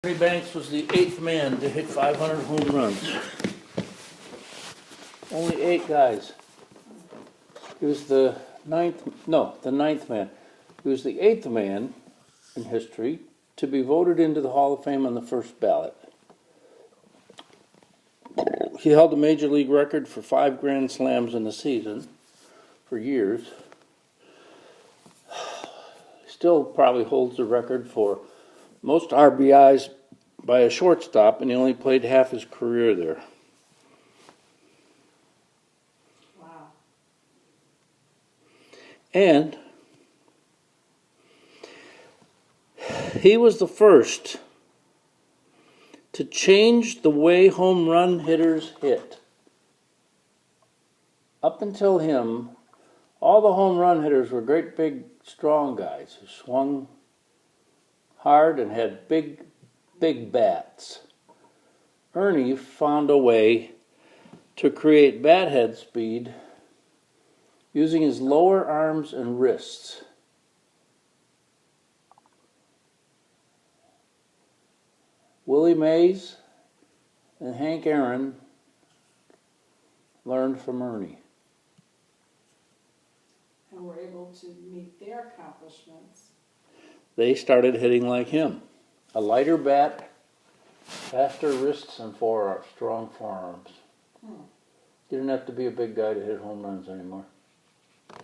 Ernie Banks was the 8th man to hit 500 home runs. Only 8 guys. He was the ninth man. He was the 8th man in history to be voted into the Hall of Fame on the first ballot. He held the major league record for 5 grand slams in a season for years. Still probably holds the record for most RBIs by a shortstop, and he only played half his career there. Wow. And he was the first to change the way home run hitters hit. Up until him, all the home run hitters were great big strong guys who swung hard and had big bats. Ernie found a way to create bat head speed using his lower arms and wrists. Willie Mays and Hank Aaron learned from Ernie. And were able to meet their accomplishments. They started hitting like him. A lighter bat, faster wrists, and strong forearms. You didn't have to be a big guy to hit home runs anymore. That's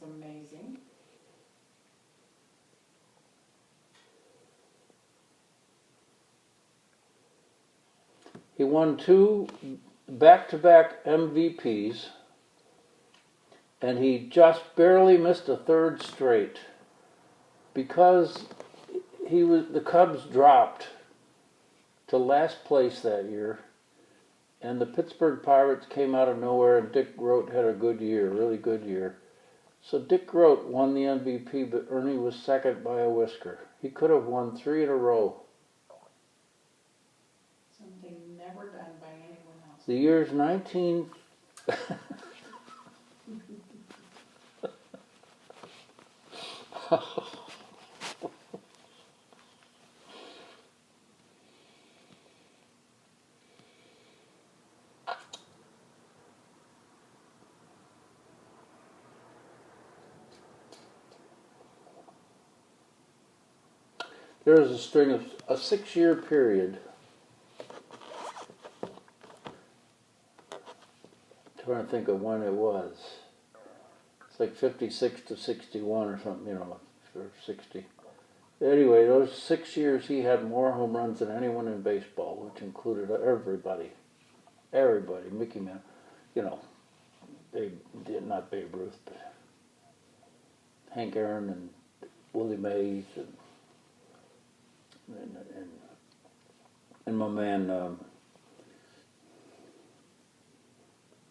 amazing. He won 2 back-to-back MVPs, and he just barely missed a 3rd straight because the Cubs dropped to last place that year, and the Pittsburgh Pirates came out of nowhere, and Dick Groat had a good year, really good year. So Dick Groat won the MVP, but Ernie was second by a whisker. He could have won 3 in a row. Something never done by anyone else. The year's 19... There was a string of a 6-year period. I'm trying to think of when it was. It's like 56 to 61 or something, or 60. Anyway, those 6 years he had more home runs than anyone in baseball, which included everybody. Everybody, Mickey Mantle, not Babe Ruth, but Hank Aaron and Willie Mays and my man,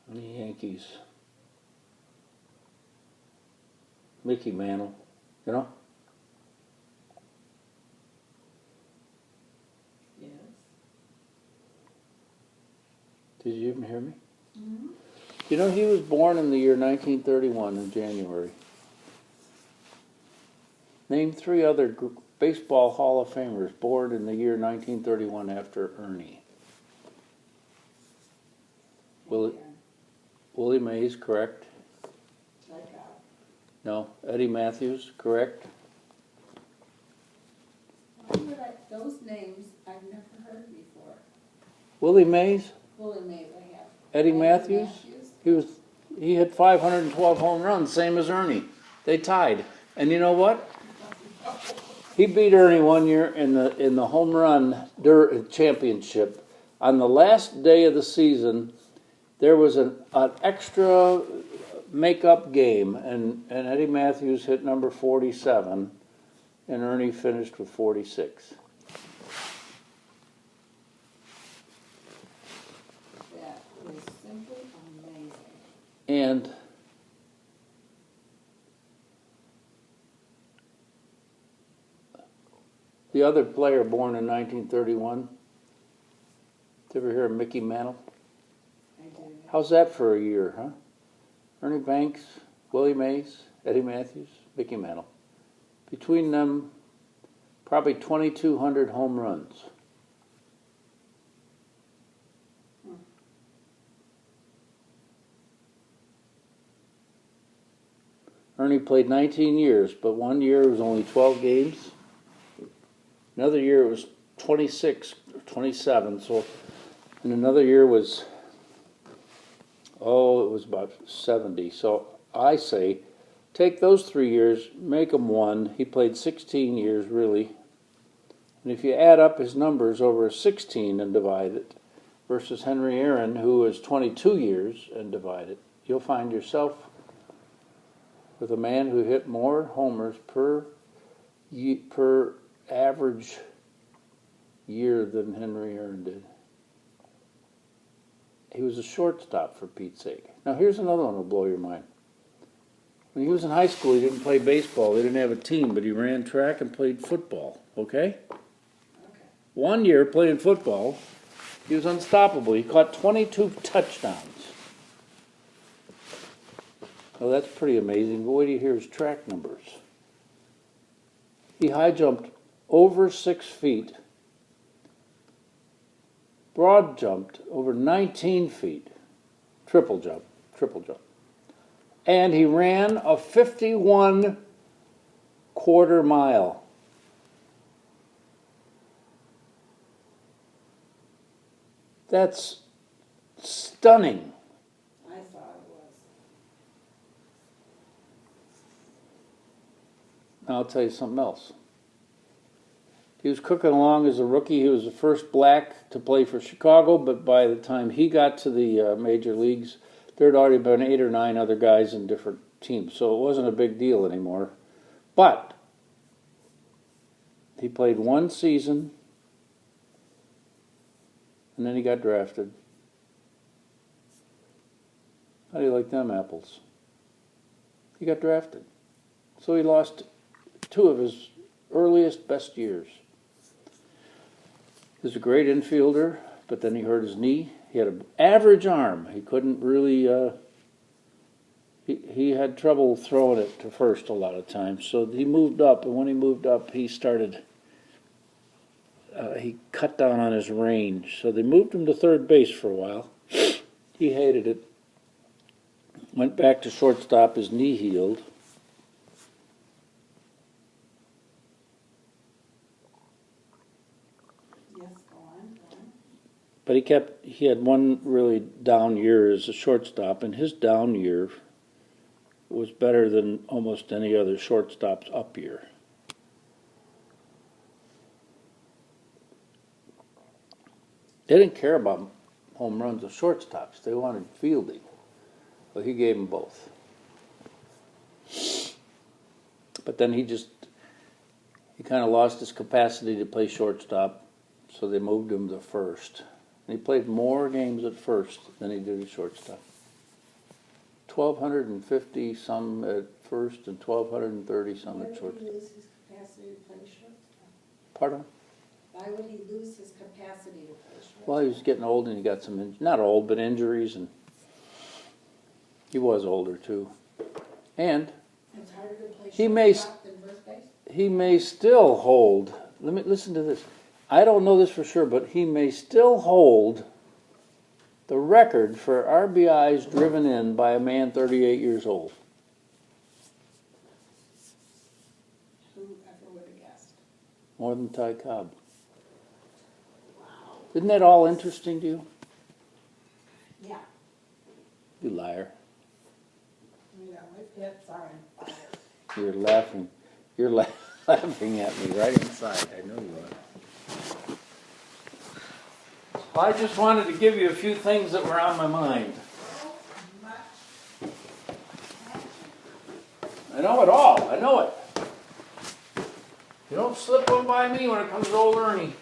the Yankees, Mickey Mantle, Yes. Did you even hear me? Mm-hmm. He was born in the year 1931 in January. Name 3 other baseball Hall of Famers born in the year 1931 after Ernie. Willie Mays, correct? No. Eddie Matthews, correct? Those names I've never heard before. Willie Mays? Willie Mays I have. Eddie Matthews? He had 512 home runs, same as Ernie. They tied. And you know what? He beat Ernie one year in the home run championship. On the last day of the season, there was an extra make-up game, and Eddie Matthews hit number 47, and Ernie finished with 46. That was simply amazing. And the other player born in 1931, did you ever hear of Mickey Mantle? I did. How's that for a year, huh? Ernie Banks, Willie Mays, Eddie Matthews, Mickey Mantle. Between them, Probably 2,200 home runs. Ernie played 19 years, but one year it was only 12 games. Another year it was 26 or 27, so, and another year was, it was about 70. So I say, take those 3 years, make them one. He played 16 years, really. And if you add up his numbers over 16 and divide it, versus Henry Aaron, who was 22 years, and divide it, you'll find yourself with a man who hit more homers per average year than Henry Aaron did. He was a shortstop, for Pete's sake. Now here's another one that'll blow your mind. When he was in high school, he didn't play baseball. They didn't have a team, but he ran track and played football, okay? One year playing football, he was unstoppable. He caught 22 touchdowns. Well, that's pretty amazing, but wait till you hear his track numbers. He high jumped over 6 feet, broad jumped over 19 feet, triple jump, and he ran a 51 quarter mile. That's stunning. I thought it was. Now I'll tell you something else. He was cooking along as a rookie. He was the first black to play for Chicago, but by the time he got to the major leagues, there had already been 8 or 9 other guys in different teams, so it wasn't a big deal anymore. But he played one season, and then he got drafted. How do you like them apples? He got drafted. So he lost 2 of his earliest, best years. He was a great infielder, but then he hurt his knee. He had an average arm. He couldn't really, he had trouble throwing it to first a lot of times. So he moved up, and when he moved up, he started, he cut down on his range. So they moved him to third base for a while. He hated it. Went back to shortstop, his knee healed. Yes, go on. But he had one really down year as a shortstop, and his down year was better than almost any other shortstop's up year. They didn't care about home runs of shortstops. They wanted fielding. Well, he gave them both. But then he kind of lost his capacity to play shortstop, so they moved him to first. And he played more games at first than he did at shortstop. 1,250 some at first and 1,230 some at shortstop. Why would he lose his capacity to play shortstop? Pardon? Why would he lose his capacity to play shortstop? Well, he was getting old and he got some, not old, but injuries, and he was older too. And It's harder to play he may shortstop than first base? he may still hold, let me listen to this. I don't know this for sure, but he may still hold the record for RBIs driven in by a man 38 years old. Whoever would have guessed? More than Ty Cobb. Isn't that all interesting to you? Yeah. You liar. You know, my pits are on fire. You're laughing. You're laughing at me right inside. I know you are. Well, I just wanted to give you a few things that were on my mind. I know it all. I know it. You don't slip one by me when it comes to old Ernie.